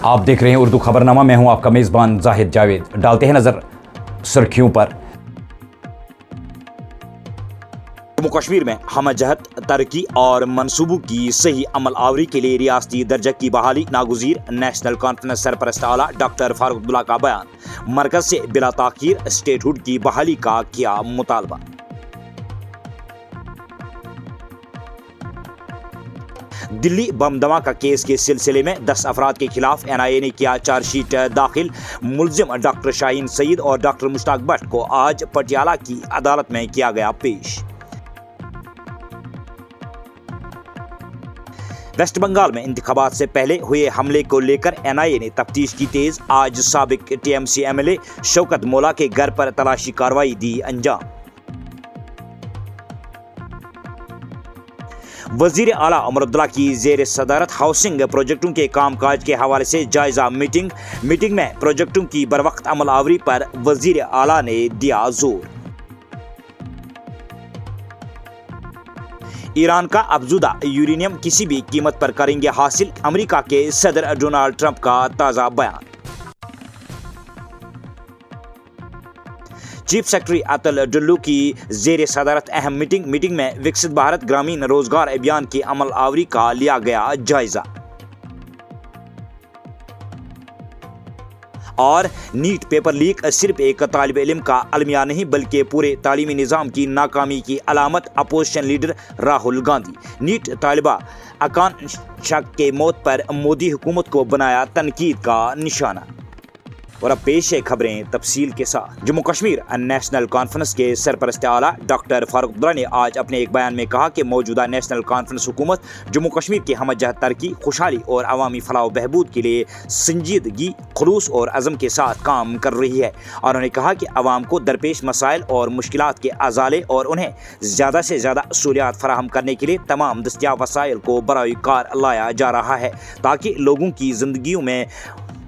आप देख रहे हैं उर्दू खबरनामा। मैं हूं आपका मेज़बान जाहिद जावेद। डालते हैं नज़र सुर्खियों पर। जम्मू कश्मीर में हम जहत तरक्की और मनसूबों की सही अमल आवरी के लिए रियासती दर्जा की बहाली नागुज़ीर। नेशनल कॉन्फ्रेंस सरपरस्त आला डॉक्टर फारूक अब्दुल्ला का बयान। मरकज से बिला ताख़ीर स्टेटहुड की बहाली का किया मुतालबा। दिल्ली बम धमाका केस के सिलसिले में 10 अफराद के खिलाफ NIA ने किया चार्जशीट दाखिल। मुलजिम डॉक्टर शाहीन सईद और डॉक्टर मुश्ताक भट्ट को आज पटियाला की अदालत में किया गया पेश। वेस्ट बंगाल में इंतखाबात से पहले हुए हमले को लेकर NIA ने तफ्तीश की तेज। आज साबिक TMC MLA शौकत मोला के घर पर तलाशी कार्रवाई दी अंजाम। वजीर आला उमर अब्दुल्ला की जेर सदारत हाउसिंग प्रोजेक्टों के कामकाज के हवाले से जायजा मीटिंग में प्रोजेक्टों की बरवक्त अमल आवरी पर वजीर आला ने दिया जोर। ईरान का अफजुदा यूरेनियम किसी भी कीमत पर करेंगे हासिल। अमेरिका के सदर डोनाल्ड ट्रंप का ताज़ा बयान। चीफ सेक्रेटरी अतुल डुल्लू की जेर सदारत अहम मीटिंग में विकसित भारत ग्रामीण रोजगार अभियान की अमल आवरी का लिया गया जायजा। और नीट पेपर लीक सिर्फ एक तालिब इल्म का अलमिया नहीं बल्कि पूरे तालीमी निज़ाम की नाकामी की अलामत। Opposition leader Rahul Gandhi. NEET तालिबा आकांक्षा के मौत पर मोदी हुकूमत को बनाया तनकीद का निशाना। और अब पेश है खबरें तफसील के साथ। जम्मू कश्मीर नेशनल कॉन्फ्रेंस के सरपरस्त आला डॉक्टर फारूक अब्दुल्ला ने आज अपने एक बयान में कहा कि मौजूदा नेशनल कॉन्फ्रेंस हुकूमत जम्मू कश्मीर की हमजहत तरक्की, खुशहाली और अवामी फलाह बहबूद के लिए संजीदगी, खुलूस और अज़म के साथ काम कर रही है। और उन्होंने कहा कि अवाम को दरपेश मसाइल और मुश्किलात के अजाले और उन्हें ज़्यादा से ज़्यादा सहूलियात फराहम करने के लिए तमाम दस्तियाब वसाइल को बराए कार लाया जा रहा है ताकि लोगों की ज़िंदगियों में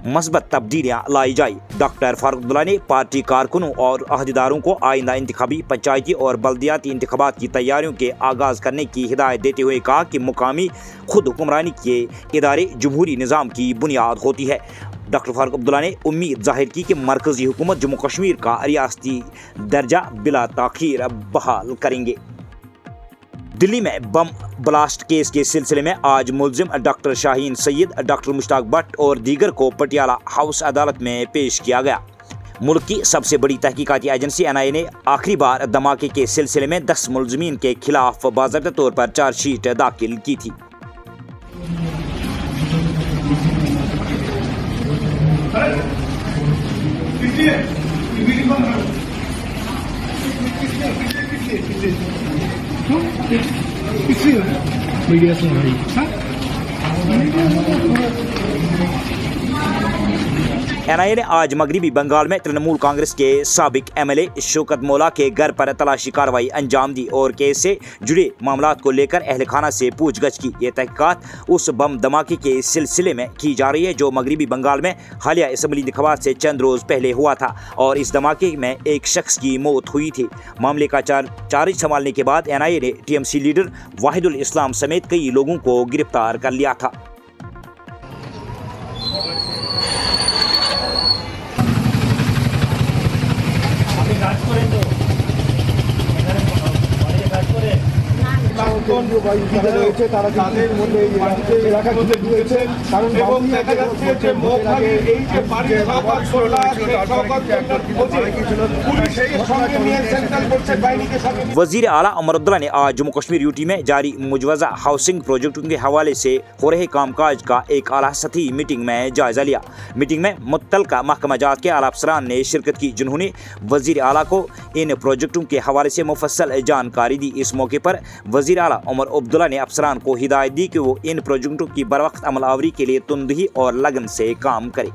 मस्बत तब्दीलियाँ लाई जाए। डॉक्टर फारूक अब्दुल्ला ने पार्टी कारकुनों और अहदेदारों को आइंदा इंतखाबी, पंचायती और बल्दियाती इंतखाबात की तैयारियों के आगाज़ करने की हिदायत देते हुए कहा कि मुकामी खुद हुक्मरानी के इदारे जमहूरी निज़ाम की बुनियाद होती है। डॉक्टर फारूक अब्दुल्ला ने उम्मीद जाहिर की कि मरकज़ी हुकूमत जम्मू कश्मीर का रियासती दर्जा बिला ताख़ीर बहाल करेंगे। दिल्ली में बम ब्लास्ट केस के सिलसिले में आज मुलजिम डॉक्टर शाहीन सईद, डॉक्टर मुश्ताक भट्ट और दीगर को पटियाला हाउस अदालत में पेश किया गया। मुल्क की सबसे बड़ी तहकीकाती एजेंसी NIA ने आखिरी बार धमाके के सिलसिले में 10 मुलजिमीन के खिलाफ बाज़ाब्ता तौर पर चार्जशीट दाखिल की थी। मीडिया से हमारी NIA ने आज मगरबी बंगाल में तृणमूल कांग्रेस के साबिक MLA शौकत मोला के घर पर तलाशी कार्रवाई अंजाम दी और केस से जुड़े मामलात को लेकर अहल खाना से पूछगछ की। ये तहकीकात उस बम धमाके के सिलसिले में की जा रही है जो मगरबी बंगाल में हालिया असम्बली इंतखाबात से चंद रोज़ पहले हुआ था और इस धमाके में एक शख्स की मौत हुई थी। मामले का चार्ज संभालने के बाद NIA ने TMC लीडर वाहिदुल इस्लाम समेत कई लोगों को गिरफ्तार कर लिया था। वजीर आला उमर अब्दुल्ला ने आज जम्मू कश्मीर UT में जारी मुजवजा हाउसिंग प्रोजेक्टों के हवाले से हो रहे कामकाज का एक आला सतही मीटिंग में जायजा लिया। मीटिंग में मुत्तलका महकमा जात के आला अफसरान ने शिरकत की जिन्होंने वजीर आला को इन प्रोजेक्टों के हवाले से मुफस्सल जानकारी दी। इस मौके पर वजीर आला उमर अब्दुल्ला ने अफसरान को हिदायत दी कि वो इन प्रोजेक्टों की बरवक्त अमल आवरी के लिए तुंदही और लगन से काम करे।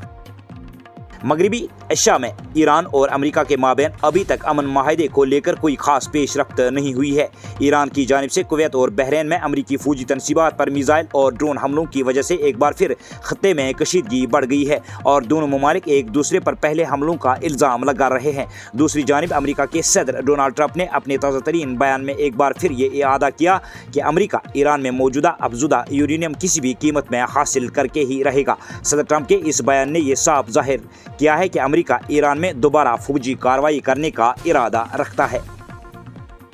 मगरबी एशिया में ईरान और अमेरिका के माबैन अभी तक अमन माहदे को लेकर कोई खास पेशरफ्त नहीं हुई है। ईरान की जानिब से कुवैत और बहरीन में अमरीकी फौजी तनसीबात पर मिसाइल और ड्रोन हमलों की वजह से एक बार फिर खत्ते में कशीदगी बढ़ गई है और दोनों ममालिक एक दूसरे पर पहले हमलों का इल्ज़ाम लगा रहे हैं। दूसरी जानिब अमेरिका के सदर डोनाल्ड ट्रंप ने अपने ताज़ा तरीन बयान में एक बार फिर ये इआदा किया कि अमेरिका ईरान में मौजूदा अफजुदा यूरेनियम किसी भी कीमत में हासिल करके ही रहेगा। सदर ट्रंप के इस बयान ने यह साफ जाहिर किया है कि अमेरिका ईरान में दोबारा फौजी कार्रवाई करने का इरादा रखता है।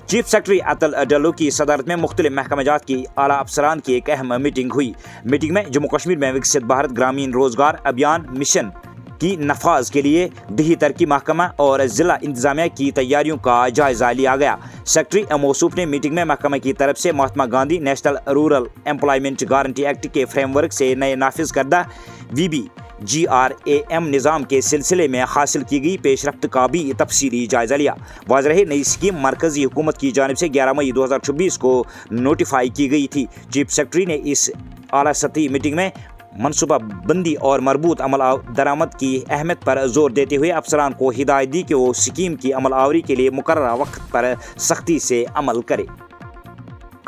चीफ सेक्रेटरी अतल डल्लो की सदारत में मुख्तलिफ महकमाजात की आला अफसरान की एक अहम मीटिंग हुई। मीटिंग में जम्मू कश्मीर में विकसित भारत ग्रामीण रोजगार अभियान मिशन की नफाज के लिए दही तरक्की महकमा और जिला इंतजामिया की तैयारियों का जायजा लिया गया। सेक्रेटरी मौसूफ ने मीटिंग में महकमा की तरफ से Mahatma Gandhi national rural employment guarantee act के फ्रेमवर्क से नए नाफिज करदा VBGRAM निज़ाम के सिलसिले में हासिल की गई पेशरफ्त का भी तफसीली जायजा लिया। वाज़ रहे नई स्कीम मरकज़ी हुकूमत की जानिब से 11 मई 2026 को नोटिफाई की गई थी। चीफ सेक्रेटरी ने इस आला सतही मीटिंग में मनसूबा बंदी और मरबूत अमल दरामद की अहमियत पर जोर देते हुए अफसरान को हिदायत दी कि वो स्कीम की अमल आवरी के लिए मुकर्ररा वक्त पर सख्ती से अमल करे।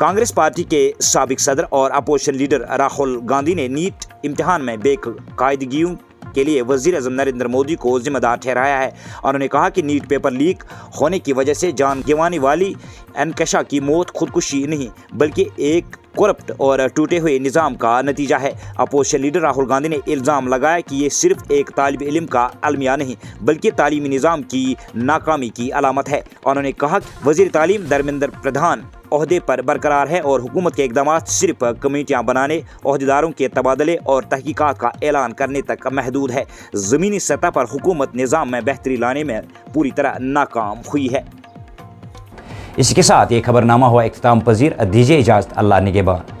कांग्रेस पार्टी के साबिक सदर और अपोजिशन लीडर राहुल गांधी ने नीट इम्तिहान में बेकायदगियों के लिए वज़ीर-ए-आज़म नरेंद्र मोदी को जिम्मेदार ठहराया है। उन्होंने कहा कि नीट पेपर लीक होने की वजह से जान गंवाने वाली एनकशा की मौत खुदकुशी नहीं बल्कि एक करप्ट और टूटे हुए निज़ाम का नतीजा है। अपोजिशन लीडर राहुल गांधी ने इल्ज़ाम लगाया कि ये सिर्फ एक तालिब इल्म का अलमिया नहीं बल्कि तालीमी निज़ाम की नाकामी की अलामत है। उन्होंने कहा कि वज़ीर तालीम धर्मेंद्र प्रधान ओहदे पर बरकरार है और हुकूमत के इक़दाम सिर्फ कमेटियाँ बनाने, ओहदेदारों के तबादले और तहकीकात का ऐलान करने तक महदूद है। ज़मीनी सतह पर हुकूमत निज़ाम में बेहतरी लाने में पूरी तरह नाकाम हुई है। इसके साथ ये खबरनामा हुआ इख्तिताम पजीर। दीजिए इजाज़त। अल्लाह निगहबान।